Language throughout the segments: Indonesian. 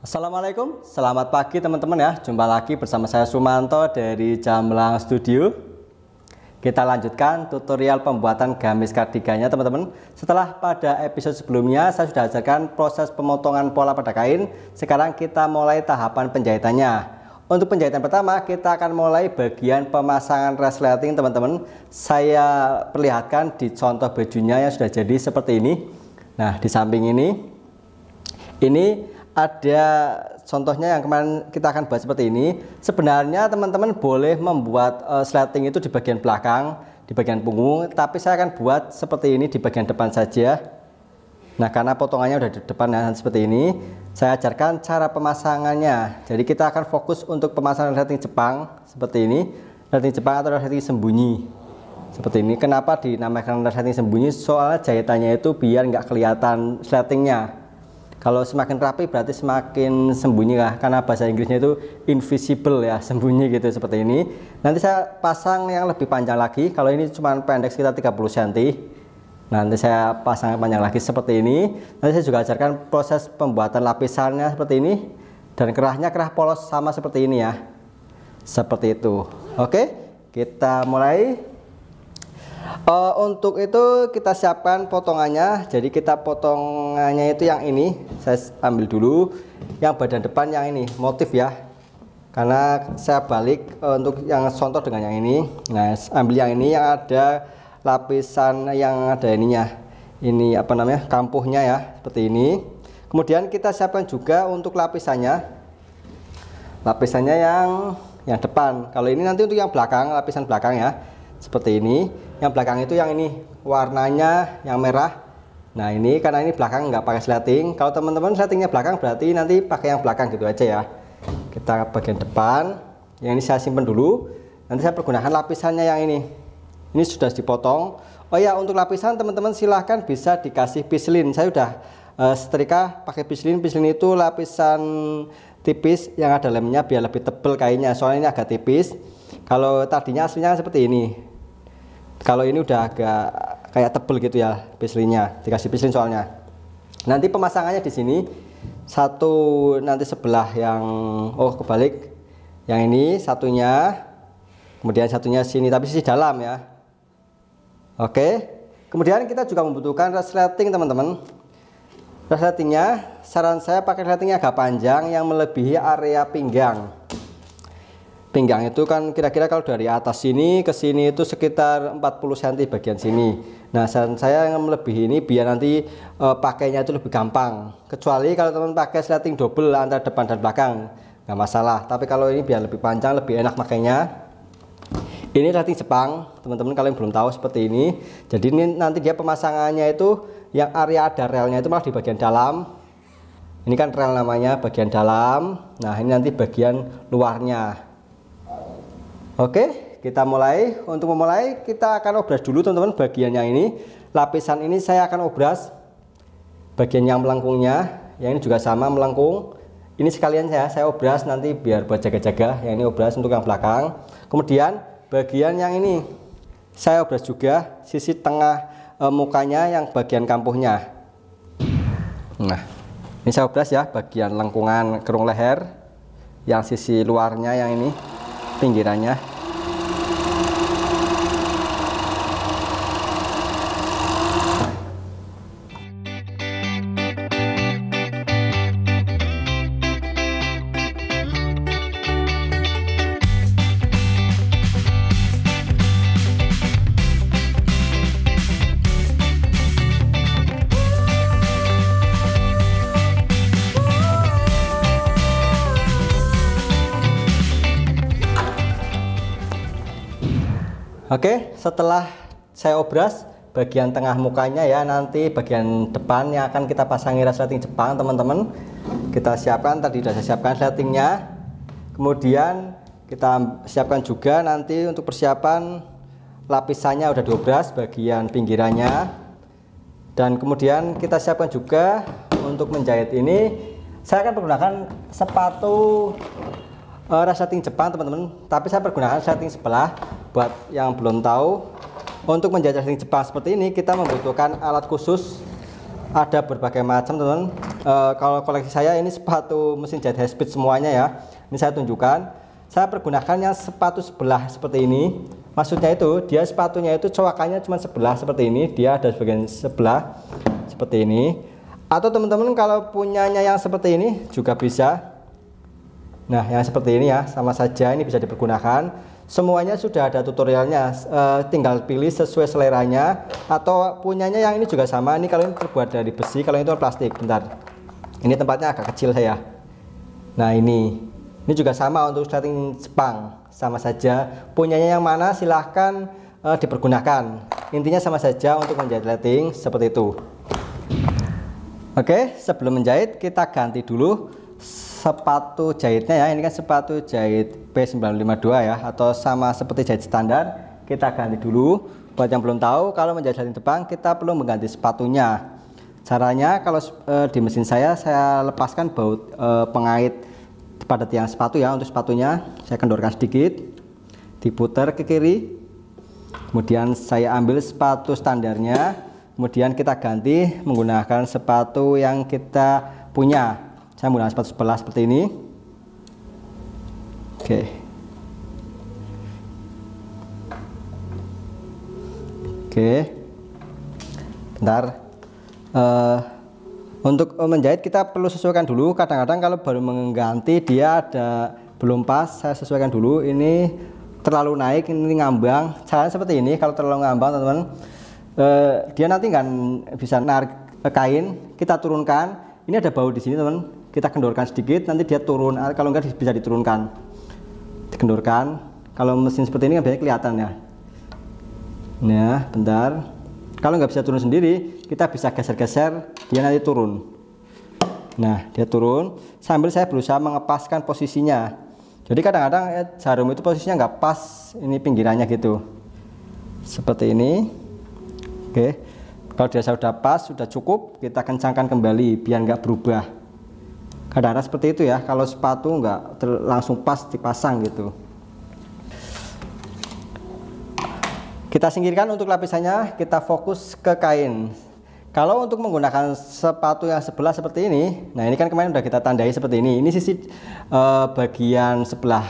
Assalamualaikum, selamat pagi teman-teman ya. Jumpa lagi bersama saya Sumanto dari Jamlang Studio. Kita lanjutkan tutorial pembuatan gamis kardigannya teman-teman. Setelah pada episode sebelumnya saya sudah ajarkan proses pemotongan pola pada kain. Sekarang kita mulai tahapan penjahitannya. Untuk penjahitan pertama kita akan mulai bagian pemasangan resleting teman-teman. Saya perlihatkan di contoh bajunya yang sudah jadi seperti ini. Nah, di samping ini ada contohnya yang kemarin kita akan bahas seperti ini. Sebenarnya teman-teman boleh membuat sleting itu di bagian belakang, di bagian punggung, tapi saya akan buat seperti ini di bagian depan saja. Nah, karena potongannya udah di depan ya, seperti ini. Saya ajarkan cara pemasangannya. Jadi kita akan fokus untuk pemasangan resleting Jepang seperti ini, resleting Jepang atau resleting sembunyi. Seperti ini. Kenapa dinamakan resleting sembunyi? Soalnya jahitannya itu biar nggak kelihatan sletingnya. Kalau semakin rapi berarti semakin sembunyi lah, karena bahasa Inggrisnya itu invisible ya, sembunyi gitu seperti ini. Nanti saya pasang yang lebih panjang lagi. Kalau ini cuma pendek sekitar 30 cm. Nanti saya pasang panjang lagi seperti ini. Nanti saya juga ajarkan proses pembuatan lapisannya seperti ini, dan kerahnya kerah polos sama seperti ini ya. Seperti itu. Oke, kita mulai. Untuk itu kita siapkan potongannya. Jadi kita potongannya itu yang ini. Saya ambil dulu yang bagian depan yang ini, motif ya. Karena saya balik untuk yang contoh dengan yang ini. Nah, ambil yang ini yang ada lapisan yang ada ininya. Ini apa namanya? Kampuhnya ya, seperti ini. Kemudian kita siapkan juga untuk lapisannya. Lapisannya yang depan. Kalau ini nanti untuk yang belakang, lapisan belakang ya. Seperti ini. Yang belakang itu yang ini warnanya yang merah. Nah, ini karena ini belakang nggak pakai sleting. Kalau teman-teman sletingnya belakang berarti nanti pakai yang belakang gitu aja ya. Kita bagian depan. Yang ini saya simpan dulu. Nanti saya pergunakan lapisannya yang ini. Ini sudah dipotong. Oh ya, untuk lapisan teman-teman silahkan bisa dikasih pislin. Saya udah setrika pakai pislin. Pislin itu lapisan tipis yang ada lemnya biar lebih tebal kainnya. Soalnya ini agak tipis. Kalau tadinya aslinya seperti ini. Kalau ini udah agak kayak tebel gitu ya pislinnya, dikasih pislin soalnya. Nanti pemasangannya di sini satu nanti sebelah yang kebalik. Yang ini satunya, kemudian satunya sini tapi sisi dalam ya. Oke. Kemudian kita juga membutuhkan resleting teman-teman. Resletingnya saran saya pakai resletingnya agak panjang yang melebihi area pinggang. Pinggang itu kan kira-kira kalau dari atas sini ke sini itu sekitar 40 cm bagian sini. Nah, saran saya yang melebihi ini biar nanti pakainya itu lebih gampang. Kecuali kalau teman pakai sleting double antara depan dan belakang, nggak masalah. Tapi kalau ini biar lebih panjang, lebih enak makainya. Ini sleting Jepang, teman-teman kalau yang belum tahu seperti ini. Jadi ini nanti dia pemasangannya itu yang area ada relnya itu malah di bagian dalam. Ini kan rel namanya, bagian dalam. Nah, ini nanti bagian luarnya. Oke, kita mulai. Untuk memulai kita akan obras dulu teman-teman bagian yang ini. Lapisan ini saya akan obras bagian yang melengkungnya. Yang ini juga sama melengkung. Ini sekalian saya obras nanti biar buat jaga-jaga. Yang ini obras untuk yang belakang. Kemudian bagian yang ini saya obras juga sisi tengah mukanya yang bagian kampuhnya. Nah, ini saya obras ya bagian lengkungan kerung leher. Yang sisi luarnya yang ini pinggirannya. Oke, setelah saya obras bagian tengah mukanya ya, nanti bagian depan yang akan kita pasangi resleting Jepang teman-teman. Kita siapkan, tadi sudah saya siapkan resletingnya. Kemudian kita siapkan juga nanti untuk persiapan lapisannya udah diobras bagian pinggirannya. Dan kemudian kita siapkan juga untuk menjahit ini. Saya akan menggunakan sepatu resleting Jepang teman-teman, tapi saya pergunakan resleting sebelah. Buat yang belum tahu, untuk menjahit resleting Jepang seperti ini kita membutuhkan alat khusus ada berbagai macam teman-teman. Kalau koleksi saya ini sepatu mesin jahit high speed semuanya ya. Ini saya tunjukkan. Saya pergunakan yang sepatu sebelah seperti ini. Maksudnya itu dia sepatunya itu cowakannya cuma sebelah seperti ini. Dia ada bagian sebelah seperti ini. Atau teman-teman kalau punyanya yang seperti ini juga bisa. Nah, yang seperti ini ya, sama saja ini bisa dipergunakan. Semuanya sudah ada tutorialnya, tinggal pilih sesuai seleranya. Atau punyanya yang ini juga sama. Ini kalau ini terbuat dari besi, kalau itu plastik. Bentar, ini tempatnya agak kecil saya. Nah, ini juga sama untuk setting Jepang, sama saja. Punyanya yang mana silahkan dipergunakan. Intinya sama saja untuk menjahit lighting seperti itu. Oke, sebelum menjahit kita ganti dulu sepatu jahitnya ya. Ini kan sepatu jahit P952 ya, atau sama seperti jahit standar. Kita ganti dulu. Buat yang belum tahu, kalau menjahit lighting Jepang kita perlu mengganti sepatunya. Caranya kalau di mesin saya lepaskan baut pengait pada tiang sepatu ya. Untuk sepatunya saya kendorkan sedikit, diputar ke kiri, kemudian saya ambil sepatu standarnya. Kemudian kita ganti menggunakan sepatu yang kita punya. Saya menggunakan sepatu sebelah seperti ini. Oke. Bentar. Untuk menjahit kita perlu sesuaikan dulu. Kadang-kadang kalau baru mengganti dia ada belum pas, saya sesuaikan dulu. Ini terlalu naik, ini ngambang. Caranya seperti ini. Kalau terlalu ngambang teman-teman, dia nanti nggak bisa narik kain. Kita turunkan. Ini ada baut di sini teman. Kita kendorkan sedikit, nanti dia turun. Kalau enggak bisa diturunkan, dikendorkan. Kalau mesin seperti ini kan biasanya kelihatan ya. Nah, bentar. Kalau nggak bisa turun sendiri, kita bisa geser-geser, dia nanti turun. Nah, dia turun. Sambil saya berusaha mengepaskan posisinya. Jadi kadang-kadang jarum itu posisinya nggak pas, ini pinggirannya gitu. Seperti ini. Oke. Kalau dirasa sudah pas, sudah cukup, kita kencangkan kembali biar nggak berubah. Kadang-kadang seperti itu ya, kalau sepatu nggak langsung pas dipasang gitu. Kita singkirkan untuk lapisannya, kita fokus ke kain. Kalau untuk menggunakan sepatu yang sebelah seperti ini, nah ini kan kemarin udah kita tandai seperti ini. Ini sisi bagian sebelah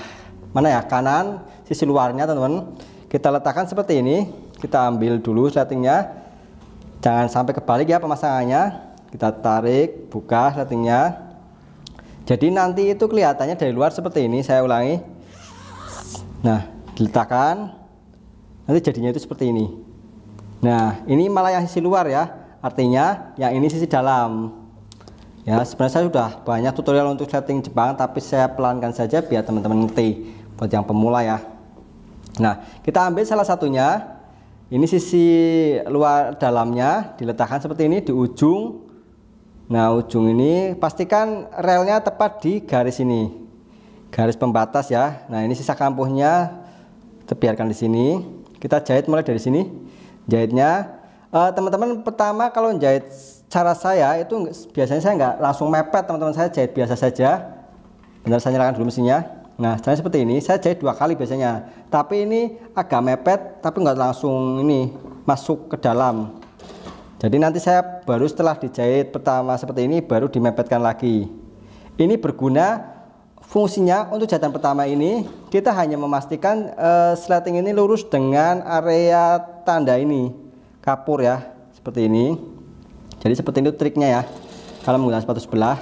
mana ya, kanan, sisi luarnya teman-teman. Kita letakkan seperti ini, kita ambil dulu settingnya. Jangan sampai kebalik ya pemasangannya. Kita tarik, buka settingnya. Jadi nanti itu kelihatannya dari luar seperti ini. Saya ulangi. Nah, diletakkan. Nanti jadinya itu seperti ini. Nah, ini malah yang sisi luar ya. Artinya yang ini sisi dalam. Ya, sebenarnya saya sudah banyak tutorial untuk setting Jepang, tapi saya pelankan saja biar teman-teman ngerti buat yang pemula ya. Nah, kita ambil salah satunya. Ini sisi luar dalamnya diletakkan seperti ini di ujung. Nah, ujung ini pastikan relnya tepat di garis ini, garis pembatas ya. Nah, ini sisa kampuhnya terbiarkan di sini. Kita jahit mulai dari sini. Jahitnya, teman-teman pertama kalau jahit cara saya itu biasanya saya nggak langsung mepet teman-teman, saya jahit biasa saja. Bentar, saya nyalakan dulu mesinnya. Nah, caranya seperti ini, saya jahit 2 kali biasanya. Tapi ini agak mepet, tapi nggak langsung ini masuk ke dalam. Jadi nanti saya baru setelah dijahit pertama seperti ini, baru dimepetkan lagi. Ini berguna fungsinya untuk jahitan pertama ini, kita hanya memastikan sleting ini lurus dengan area tanda ini, kapur ya, seperti ini. Jadi seperti itu triknya ya, kalau menggunakan sepatu sebelah.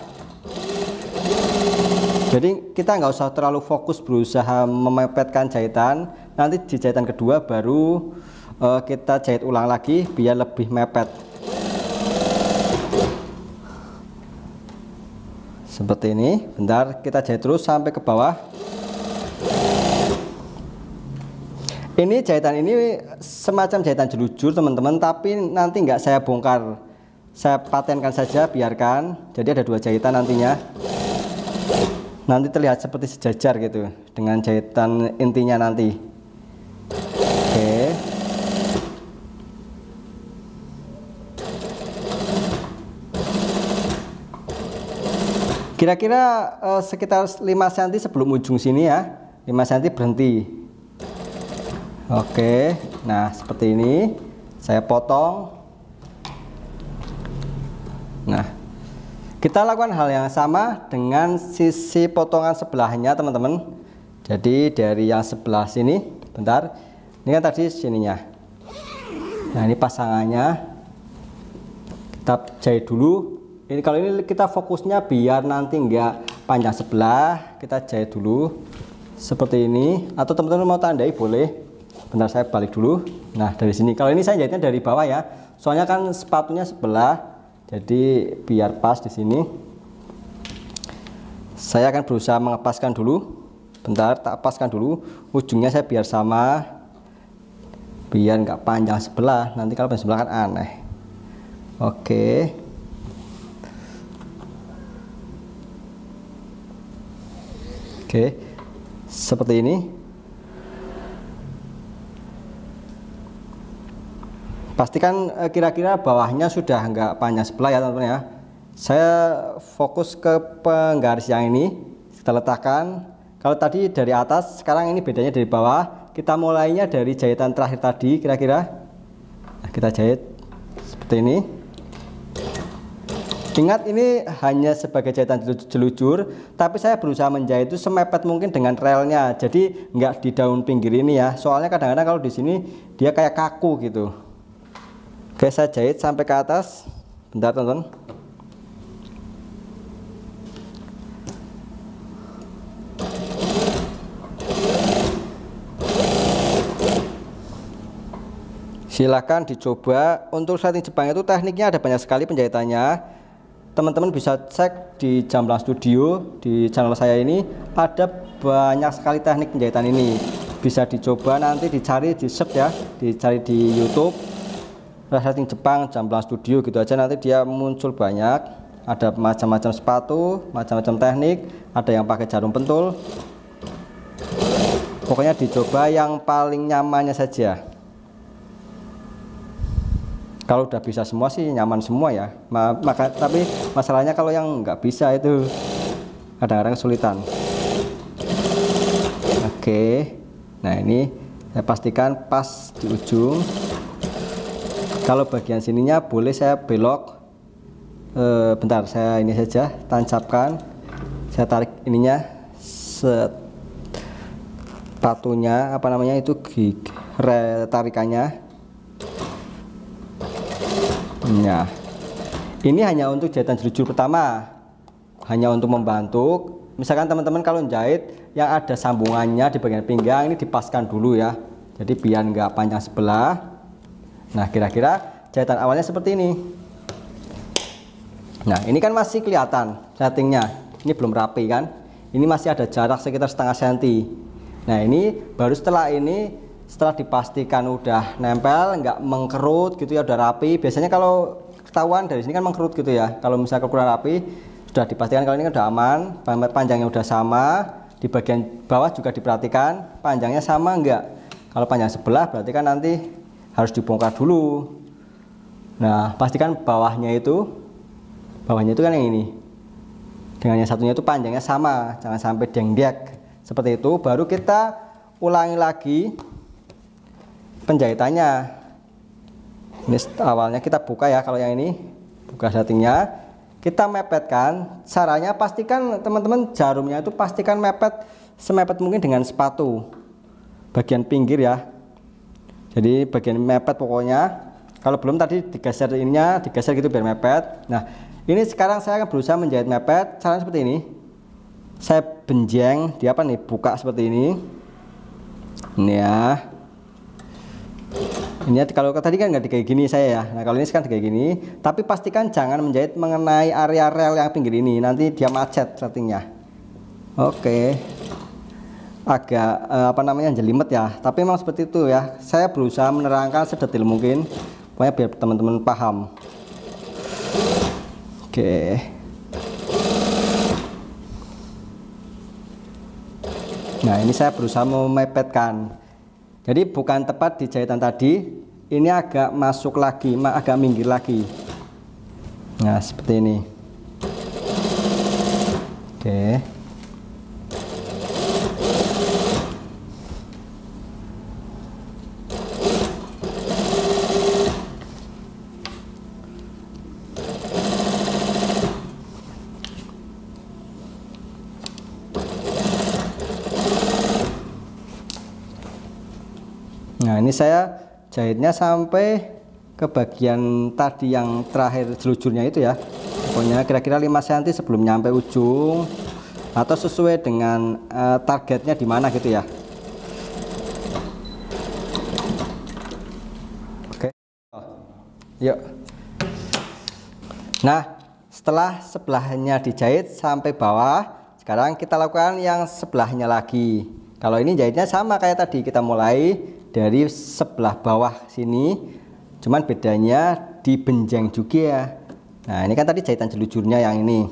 Jadi kita nggak usah terlalu fokus berusaha memepetkan jahitan. Nanti di jahitan kedua baru kita jahit ulang lagi biar lebih mepet. Seperti ini. Bentar, kita jahit terus sampai ke bawah. Ini jahitan ini semacam jahitan jelujur teman-teman, tapi nanti nggak saya bongkar. Saya patenkan saja, biarkan. Jadi ada 2 jahitan nantinya. Nanti terlihat seperti sejajar gitu dengan jahitan intinya nanti. Oke. Kira-kira sekitar 5 cm sebelum ujung sini ya. 5 cm berhenti. Oke. Nah, seperti ini. Saya potong. Nah, kita lakukan hal yang sama dengan sisi potongan sebelahnya teman-teman. Jadi dari yang sebelah sini, bentar, ini kan tadi sininya. Nah, ini pasangannya kita jahit dulu. Ini kalau ini kita fokusnya biar nanti enggak panjang sebelah, kita jahit dulu seperti ini. Atau teman-teman mau tandai boleh. Bentar, saya balik dulu. Nah, dari sini, kalau ini saya jahitnya dari bawah ya, soalnya kan sepatunya sebelah. Jadi biar pas di sini. Saya akan berusaha mengepaskan dulu. Bentar, tak paskan dulu. Ujungnya saya biar sama. Biar nggak panjang sebelah. Nanti kalau panjang sebelah kan aneh. Oke. Oke. Seperti ini. Pastikan kira-kira bawahnya sudah enggak panjang sebelah ya teman-teman ya. Saya fokus ke penggaris yang ini, kita letakkan. Kalau tadi dari atas, sekarang ini bedanya dari bawah. Kita mulainya dari jahitan terakhir tadi kira-kira. Nah, kita jahit seperti ini. Ingat, ini hanya sebagai jahitan jelujur, tapi saya berusaha menjahit itu semepet mungkin dengan relnya. Jadi enggak di daun pinggir ini ya. Soalnya kadang-kadang kalau di sini dia kayak kaku gitu. Oke, saya jahit sampai ke atas. Bentar teman-teman. Silahkan dicoba. Untuk setting Jepang itu tekniknya ada banyak sekali penjahitannya. Teman-teman bisa cek di Jamblang Studio, di channel saya ini ada banyak sekali teknik penjahitan ini. Bisa dicoba, nanti dicari di search ya, dicari di YouTube. Setting Jepang Jamblang Studio gitu aja, nanti dia muncul banyak. Ada macam-macam sepatu, macam-macam teknik, ada yang pakai jarum pentul. Pokoknya dicoba yang paling nyamannya saja. Kalau udah bisa semua sih nyaman semua ya. Tapi masalahnya kalau yang nggak bisa itu kadang-kadang kesulitan. Oke. Nah, ini saya pastikan pas di ujung. Kalau bagian sininya boleh saya belok. Bentar, saya ini saja tancapkan. Saya tarik ininya, sepatunya apa namanya itu, tarikannya. Nah, ini hanya untuk jahitan jelujur pertama, hanya untuk membantu. Misalkan teman-teman kalau jahit yang ada sambungannya di bagian pinggang, ini dipaskan dulu ya. Jadi biar nggak panjang sebelah. Nah, kira-kira jahitan awalnya seperti ini. Nah, ini kan masih kelihatan settingnya. Ini belum rapi kan? Ini masih ada jarak sekitar setengah senti. Nah, ini baru setelah ini, setelah dipastikan udah nempel, nggak mengkerut gitu ya, udah rapi. Biasanya kalau ketahuan dari sini kan mengkerut gitu ya. Kalau misalnya kurang rapi, sudah dipastikan kalau ini kan udah aman, panjangnya udah sama. Di bagian bawah juga diperhatikan panjangnya sama enggak. Kalau panjang sebelah berarti kan nanti harus dibongkar dulu. Nah, pastikan bawahnya itu kan yang ini dengan yang satunya itu panjangnya sama, jangan sampai dengdek seperti itu. Baru kita ulangi lagi penjahitannya. Ini awalnya kita buka ya, kalau yang ini buka settingnya, kita mepetkan. Caranya pastikan teman-teman jarumnya itu pastikan mepet semepet mungkin dengan sepatu bagian pinggir ya. Jadi bagian mepet pokoknya. Kalau belum tadi digeser ininya, digeser gitu biar mepet. Nah, ini sekarang saya akan berusaha menjahit mepet. Caranya seperti ini. Saya benjeng di apa nih, buka seperti ini. Ini ya. Ini kalau tadi kan nggak kayak gini saya ya. Nah, kalau ini sekarang kayak gini. Tapi pastikan jangan menjahit mengenai area rel yang pinggir ini. Nanti dia macet settingnya. Oke. Agak apa namanya, jelimet ya, tapi memang seperti itu ya. Saya berusaha menerangkan sedetil mungkin, pokoknya biar teman-teman paham. Oke. Nah, ini saya berusaha memepetkan. Jadi bukan tepat di jahitan tadi, ini agak masuk lagi, agak minggir lagi. Nah, seperti ini. Oke. Nah, ini saya jahitnya sampai ke bagian tadi yang terakhir jelujurnya itu ya. Pokoknya kira-kira 5 cm sebelum nyampe ujung, atau sesuai dengan targetnya di mana gitu ya. Oke. Yuk. Nah, setelah sebelahnya dijahit sampai bawah, sekarang kita lakukan yang sebelahnya lagi. Kalau ini jahitnya sama kayak tadi, kita mulai dari sebelah bawah sini, cuman bedanya di benjang juga ya. Nah, ini kan tadi jahitan jelujurnya yang ini.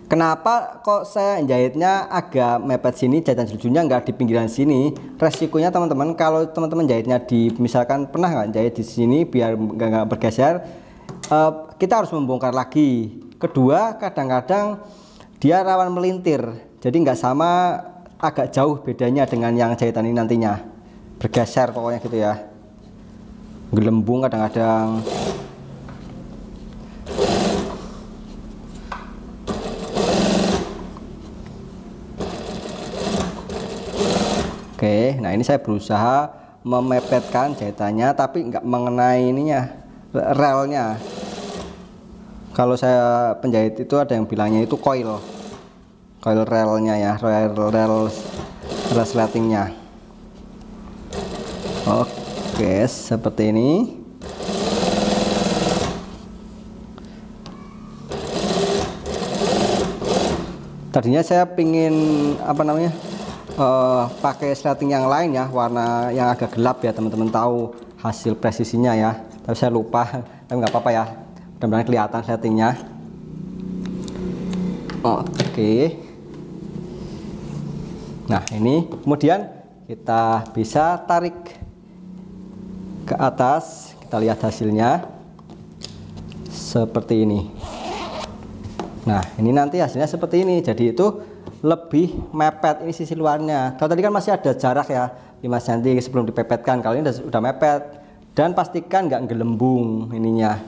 Kenapa kok saya jahitnya agak mepet sini, jahitan jelujurnya nggak di pinggiran sini? Resikonya teman-teman, kalau teman-teman jahitnya di, misalkan pernah nggak jahit di sini biar nggak bergeser, kita harus membongkar lagi. Kedua, kadang-kadang dia rawan melintir, jadi nggak sama, agak jauh bedanya dengan yang jahitan ini nantinya. Bergeser pokoknya gitu ya, gelembung kadang-kadang. Oke, nah ini saya berusaha memepetkan jahitannya tapi nggak mengenai ininya, relnya. Kalau saya penjahit itu ada yang bilangnya itu coil relnya ya, rel resletingnya. Oke, seperti ini. Tadinya saya pingin apa namanya, pakai resleting yang lain ya, warna yang agak gelap ya, teman-teman tahu hasil presisinya ya. Tapi saya lupa, tapi nggak apa-apa ya, mudah-mudahan kelihatan resletingnya. Oke. Nah, ini kemudian kita bisa tarik ke atas, kita lihat hasilnya seperti ini. Nah, ini nanti hasilnya seperti ini, jadi itu lebih mepet ini sisi luarnya. Kalau tadi kan masih ada jarak ya 5 cm sebelum dipepetkan, kalau ini udah mepet. Dan pastikan nggak gelembung ininya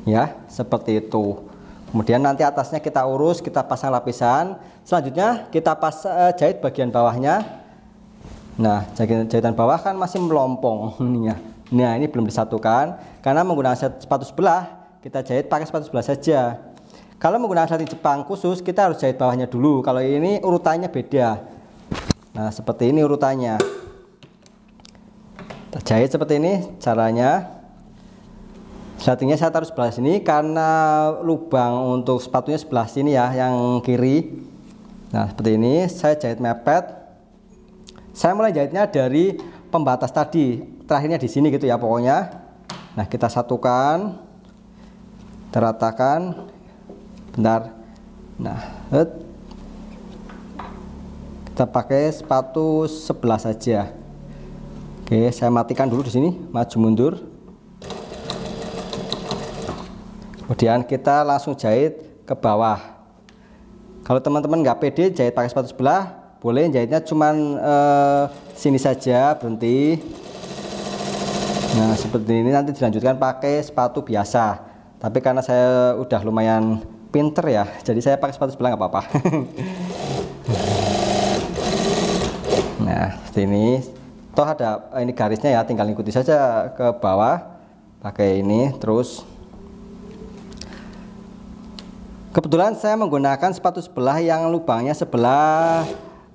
ya, seperti itu. Kemudian nanti atasnya kita urus, kita pasang lapisan. Selanjutnya kita jahit bagian bawahnya. Nah, jahitan bawah kan masih melompong ininya. Nah, ini belum disatukan karena menggunakan sepatu sebelah, kita jahit pakai sepatu sebelah saja. Kalau menggunakan resleting Jepang khusus, kita harus jahit bawahnya dulu. Kalau ini urutannya beda. Nah, seperti ini urutannya. Kita jahit seperti ini caranya. Resletingnya saya taruh sebelah sini karena lubang untuk sepatunya sebelah sini ya, yang kiri. Nah, seperti ini saya jahit mepet. Saya mulai jahitnya dari pembatas tadi, terakhirnya di sini gitu ya pokoknya. Nah, kita satukan, teratakan, bentar. Nah, kita pakai sepatu sebelah saja. Oke, saya matikan dulu di sini, maju mundur. Kemudian kita langsung jahit ke bawah. Kalau teman-teman nggak pede jahit pakai sepatu sebelah, boleh jahitnya cuman sini saja, berhenti. Nah, seperti ini, nanti dilanjutkan pakai sepatu biasa. Tapi karena saya udah lumayan pinter ya, jadi saya pakai sepatu sebelah nggak apa-apa. Nah, seperti ini. Toh ada ini garisnya ya, tinggal ikuti saja ke bawah pakai ini. Terus kebetulan saya menggunakan sepatu sebelah yang lubangnya sebelah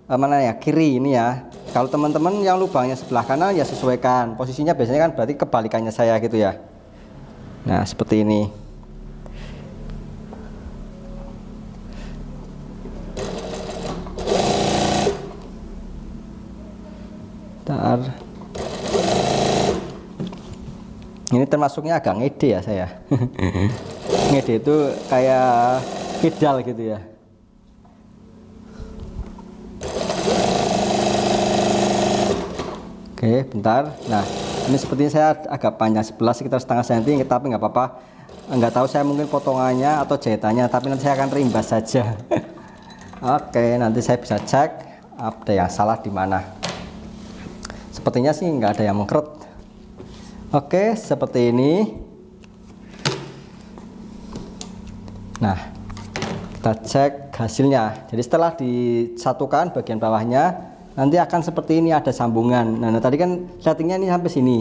mana ya, kiri ini ya. Kalau teman-teman yang lubangnya sebelah kanan ya sesuaikan posisinya, biasanya kan berarti kebalikannya saya gitu ya. Nah, seperti ini. Bentar. Ini termasuknya agak ngede ya saya. Ngede itu kayak pedal gitu ya. Oke, bentar. Nah, ini sepertinya saya agak panjang sebelah, sekitar setengah senti, tapi nggak apa-apa. Nggak tahu saya mungkin potongannya atau jahitannya, tapi nanti saya akan rimbas saja. Oke, nanti saya bisa cek ada yang salah di mana. Sepertinya sih nggak ada yang mengkeret. Oke, seperti ini. Nah, kita cek hasilnya. Jadi setelah disatukan bagian bawahnya, nanti akan seperti ini, ada sambungan. Nah, tadi kan settingnya ini sampai sini.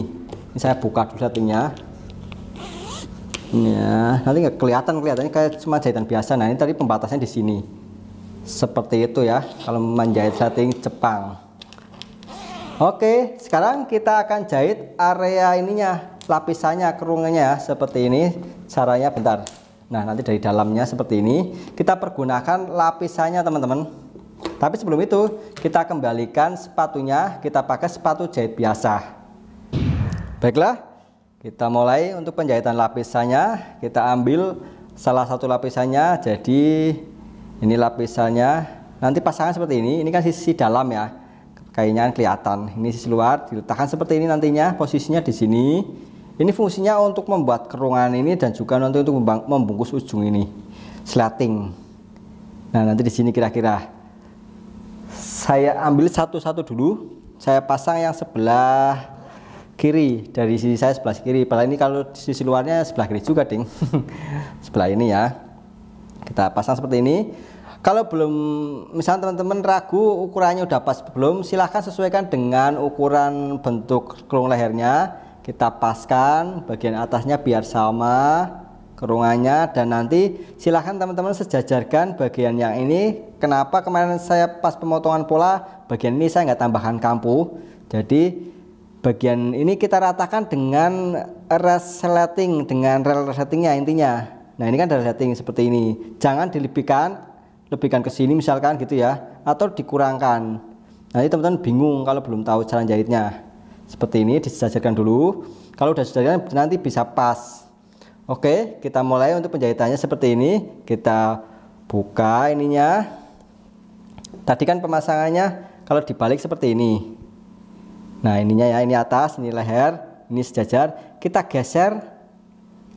Ini saya buka dulu settingnya. Ya, nanti nggak kelihatannya kayak cuma jahitan biasa. Nah, ini tadi pembatasnya di sini. Seperti itu ya, kalau menjahit setting Jepang. Oke, sekarang kita akan jahit area ininya, lapisannya, kerungannya ya, seperti ini. Caranya bentar. Nah, nanti dari dalamnya seperti ini. Kita pergunakan lapisannya, teman-teman. Tapi sebelum itu, kita kembalikan sepatunya, kita pakai sepatu jahit biasa. Baiklah, kita mulai untuk penjahitan lapisannya. Kita ambil salah satu lapisannya, jadi ini lapisannya. Nanti pasangan seperti ini kan sisi dalam ya, kayaknya kelihatan. Ini sisi luar, diletakkan seperti ini nantinya, posisinya di sini. Ini fungsinya untuk membuat kerungan ini dan juga nanti untuk membungkus ujung ini, slating. Nah, nanti di sini kira-kira saya ambil satu-satu dulu. Saya pasang yang sebelah kiri, dari sisi saya sebelah kiri. Padahal ini kalau di sisi luarnya sebelah kiri juga, ding. Sebelah ini ya. Kita pasang seperti ini. Kalau belum, misalnya teman-teman ragu ukurannya udah pas belum, silahkan sesuaikan dengan ukuran bentuk kerung lehernya. Kita paskan bagian atasnya biar sama kerungannya, dan nanti silahkan teman-teman sejajarkan bagian yang ini. Kenapa kemarin saya pas pemotongan pola bagian ini saya nggak tambahkan kampu, jadi bagian ini kita ratakan dengan resleting, dengan rel resletingnya intinya. Nah, ini kan ada resleting seperti ini, jangan dilebihkan ke sini misalkan gitu ya, atau dikurangkan. Nanti teman-teman bingung kalau belum tahu cara jahitnya. Seperti ini disejajarkan dulu. Kalau udah sejajarkan nanti bisa pas. Oke, kita mulai untuk penjahitannya seperti ini. Kita buka ininya. Tadi kan pemasangannya kalau dibalik seperti ini. Nah, ininya ya, ini atas, ini leher, ini sejajar. Kita geser,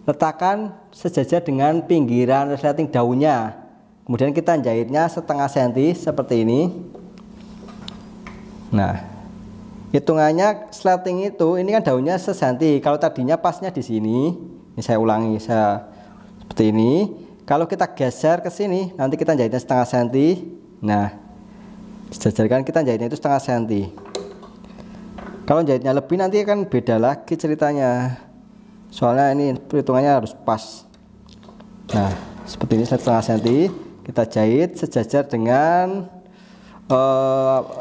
letakkan sejajar dengan pinggiran resleting daunnya. Kemudian kita jahitnya setengah senti seperti ini. Nah, hitungannya slating itu, ini kan daunnya sesenti. Kalau tadinya pasnya di sini, ini saya ulangi, saya seperti ini. Kalau kita geser ke sini, nanti kita jahitnya setengah senti. Nah, sejajarkan kita jahitnya itu setengah senti. Kalau jahitnya lebih nanti akan beda lagi ceritanya. Soalnya ini perhitungannya harus pas. Nah, seperti ini setengah senti. Kita jahit sejajar dengan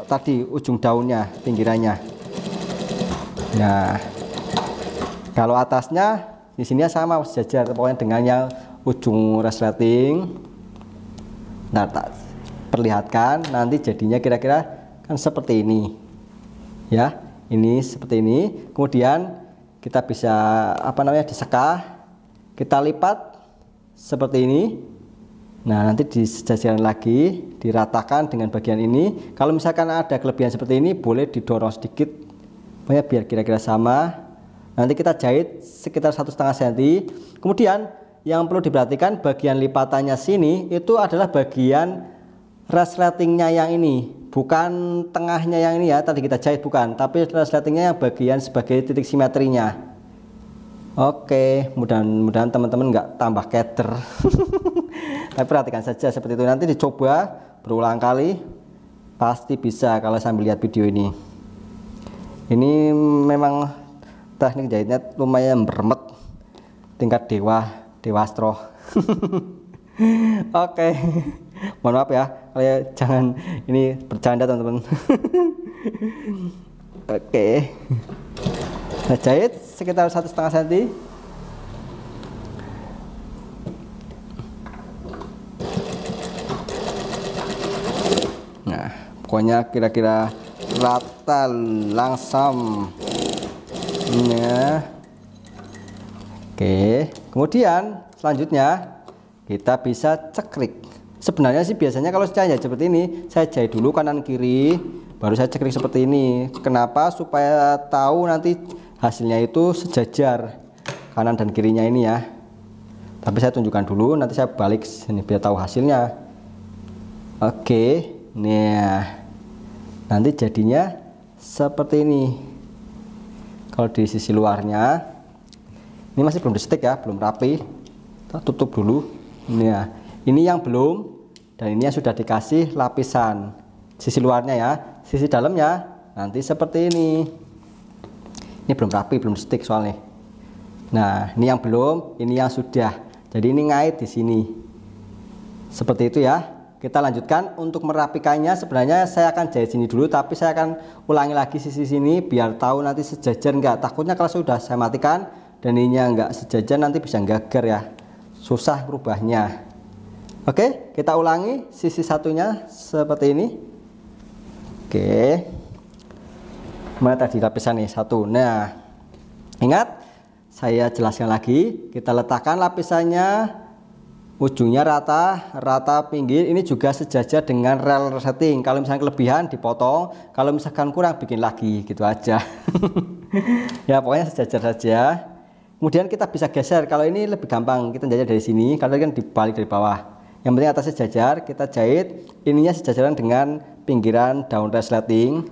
tadi ujung daunnya, pinggirannya. Nah, kalau atasnya di sini sama sejajar pokoknya dengan yang ujung resleting. Nah, tak perlihatkan nanti jadinya kira-kira kan seperti ini ya, ini seperti ini. Kemudian kita bisa diseka, kita lipat seperti ini. Nah, nanti disejajarkan lagi, diratakan dengan bagian ini. Kalau misalkan ada kelebihan seperti ini, boleh didorong sedikit, pokoknya biar kira-kira sama. Nanti kita jahit sekitar 1,5 cm. Kemudian yang perlu diperhatikan bagian lipatannya sini itu adalah bagian resletingnya yang ini, bukan tengahnya yang ini ya. Tadi kita jahit bukan, tapi resletingnya yang bagian sebagai titik simetrinya. Oke, mudah-mudahan teman-teman nggak tambah keter. Tapi perhatikan saja seperti itu. Nanti dicoba berulang kali, pasti bisa kalau sambil lihat video ini. Ini memang teknik jahitnya lumayan beremet, tingkat dewastro. Oke, mohon maaf ya, jangan ini bercanda teman-teman. Oke, nah, jahit sekitar 1,5 cm. Nah, pokoknya kira-kira rata langsam ya. Oke, kemudian selanjutnya kita bisa cekrik. Sebenarnya sih biasanya kalau saya jahit seperti ini, saya jahit dulu kanan kiri, baru saya cekrik seperti ini. Kenapa? Supaya tahu nanti hasilnya itu sejajar kanan dan kirinya ini ya. Tapi saya tunjukkan dulu, nanti saya balik sini biar tahu hasilnya. Oke, nah nanti jadinya seperti ini. Kalau di sisi luarnya ini masih belum di-stick ya, belum rapi. Kita tutup dulu. Nah, ini yang belum, dan ini yang sudah dikasih lapisan. sisi luarnya ya. Sisi dalamnya nanti seperti ini. Ini belum rapi, belum stick soalnya. Nah, ini yang belum, ini yang sudah. Jadi ini ngait di sini. Seperti itu ya. Kita lanjutkan untuk merapikannya. Sebenarnya saya akan jahit sini dulu, tapi saya akan ulangi lagi sisi sini biar tahu nanti sejajar enggak. Takutnya kalau sudah saya matikan dan ininya enggak sejajar nanti bisa gagar ya. Susah rubahnya. Oke, kita ulangi sisi satunya seperti ini. Oke. Mana tadi lapisan nih? Satu. Nah, ingat saya jelaskan lagi. Kita letakkan lapisannya, ujungnya rata pinggir. Ini juga sejajar dengan rel setting. Kalau misalnya kelebihan dipotong, kalau misalkan kurang bikin lagi, gitu aja. Ya pokoknya sejajar saja. Kemudian kita bisa geser. Kalau ini lebih gampang, kita jahit dari sini. Kalau kan dibalik dari bawah. Yang penting atasnya sejajar, kita jahit ininya sejajaran dengan pinggiran daun resleting.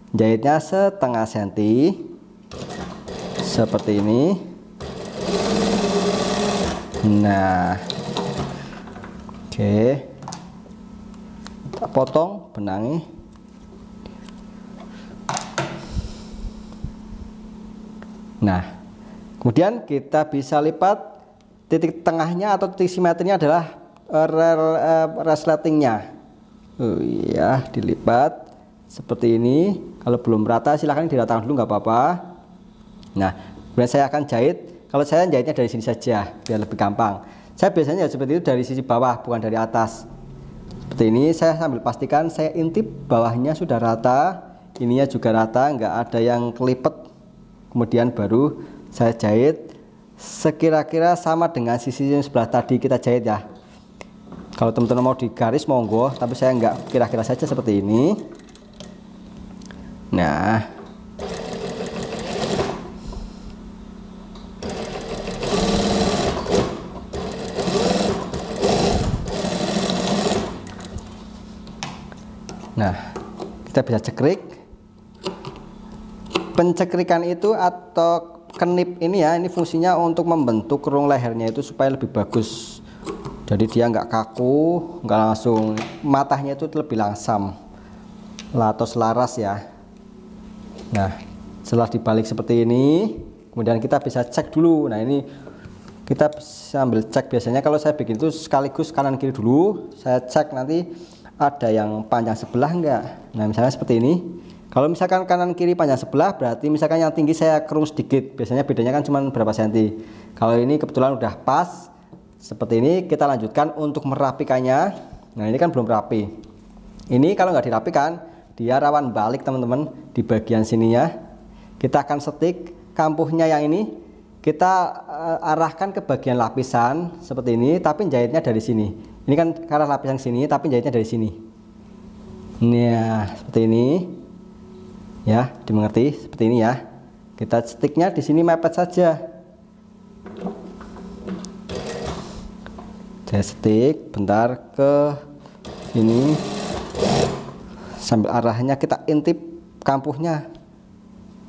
Jahitnya setengah senti seperti ini. Nah, oke, kita potong benangnya. Nah, kemudian kita bisa lipat titik tengahnya atau titik simetrinya adalah resletingnya. Oh iya, dilipat seperti ini. Kalau belum rata silahkan diratakan dulu, nggak apa-apa. Nah, kemudian saya akan jahit. Kalau saya jahitnya dari sini saja biar lebih gampang. Saya biasanya seperti itu dari sisi bawah, bukan dari atas. Seperti ini, saya sambil pastikan saya intip bawahnya sudah rata, ininya juga rata, nggak ada yang kelipet. Kemudian baru saya jahit sekira-kira sama dengan sisi yang sebelah tadi kita jahit ya. Kalau teman-teman mau di garis monggo, tapi saya nggak, kira-kira saja seperti ini. Nah, kita bisa cekrik. Pencekrikan itu atau kenip ini ya, ini fungsinya untuk membentuk kerung lehernya itu supaya lebih bagus. Jadi dia nggak kaku, nggak langsung, matanya itu lebih langsam atau selaras ya. Nah, setelah dibalik seperti ini, kemudian kita bisa cek dulu. Nah, ini kita sambil cek, biasanya kalau saya bikin itu sekaligus kanan kiri dulu. Saya cek nanti ada yang panjang sebelah enggak. Nah, misalnya seperti ini. Kalau misalkan kanan kiri panjang sebelah, berarti misalkan yang tinggi saya kerung sedikit. Biasanya bedanya kan cuma berapa senti. Kalau ini kebetulan udah pas seperti ini, kita lanjutkan untuk merapikannya. Nah, ini kan belum rapi. Ini kalau nggak dirapikan, dia rawan balik teman-teman. Di bagian sininya kita akan setik kampuhnya yang ini, kita arahkan ke bagian lapisan seperti ini, tapi jahitnya dari sini. Ini kan ke arah lapisan sini, tapi jahitnya dari sini. Nah, seperti ini ya, dimengerti seperti ini ya. Kita stiknya di sini mepet saja. Saya stik bentar ke ini, sambil arahnya kita intip kampuhnya,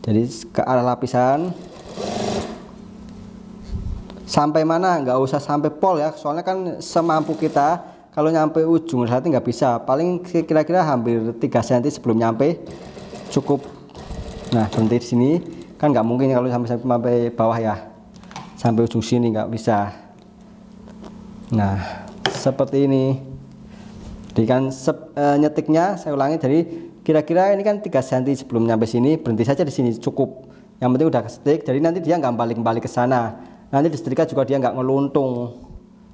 jadi ke arah lapisan sampai mana, nggak usah sampai pol ya, soalnya kan semampu kita. Kalau nyampe ujung hati nggak bisa, paling kira-kira hampir 3 cm sebelum nyampe cukup. Nah, berhenti di sini kan nggak mungkin kalau sampai bawah ya, sampai ujung sini nggak bisa. Nah, seperti ini. Jadi kan nyetiknya saya ulangi, dari kira-kira ini kan 3 cm sebelum nyampe sini, berhenti saja di sini cukup. Yang penting udah kesetik, jadi nanti dia nggak balik-balik ke sana. Nanti di setrika juga dia nggak ngeluntung.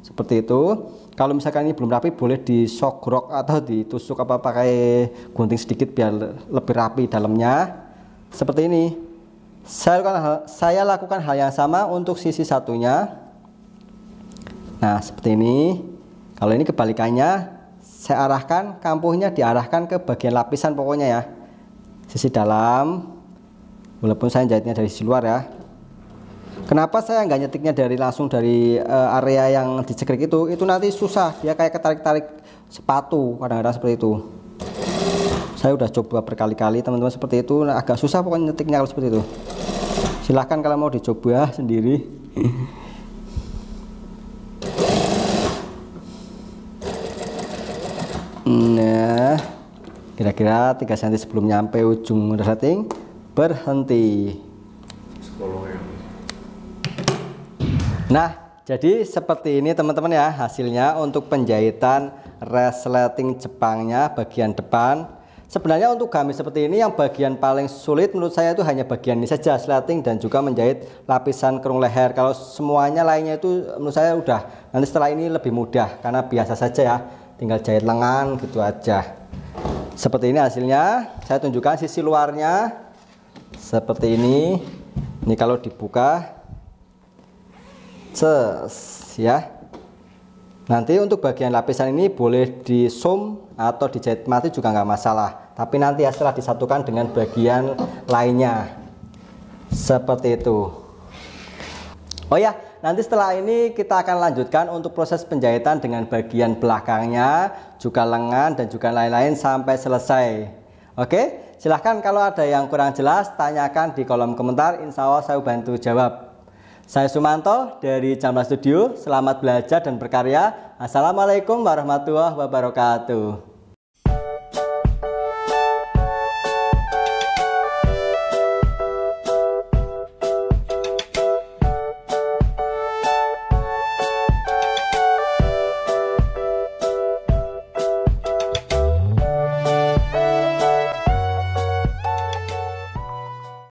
Seperti itu. Kalau misalkan ini belum rapi, boleh disogrok atau ditusuk apa pakai gunting sedikit biar lebih rapi dalamnya. Seperti ini. Saya lakukan hal yang sama untuk sisi satunya. Nah, seperti ini. Kalau ini kebalikannya, saya arahkan kampuhnya, diarahkan ke bagian lapisan pokoknya ya, sisi dalam, walaupun saya jahitnya dari sisi luar ya. Kenapa saya nggak nyetiknya langsung dari area yang dicekrik itu nanti susah, dia kayak ketarik-tarik sepatu, kadang-kadang seperti itu. Saya udah coba berkali-kali teman-teman seperti itu, agak susah pokoknya nyetiknya kalau seperti itu. Silahkan kalau mau dicoba sendiri. Nah, kira-kira 3 cm sebelum nyampe ujung resleting, berhenti. Nah, jadi seperti ini teman-teman ya hasilnya untuk penjahitan resleting Jepangnya bagian depan. Sebenarnya untuk gamis seperti ini yang bagian paling sulit menurut saya itu hanya bagian ini saja, resleting dan juga menjahit lapisan kerung leher. Kalau semuanya lainnya itu menurut saya udah, nanti setelah ini lebih mudah karena biasa saja ya, tinggal jahit lengan gitu aja. Seperti ini hasilnya, saya tunjukkan sisi luarnya seperti ini. Ini kalau dibuka ya. Nanti untuk bagian lapisan ini boleh di zoom atau dijahit mati juga nggak masalah. Tapi nanti ya setelah disatukan dengan bagian lainnya. Seperti itu. Oh ya, nanti setelah ini kita akan lanjutkan untuk proses penjahitan dengan bagian belakangnya, juga lengan dan juga lain-lain sampai selesai. Oke, silahkan kalau ada yang kurang jelas tanyakan di kolom komentar, insya Allah saya bantu jawab. Saya Sumanto dari Jamla Studio. Selamat belajar dan berkarya. Assalamualaikum warahmatullahi wabarakatuh.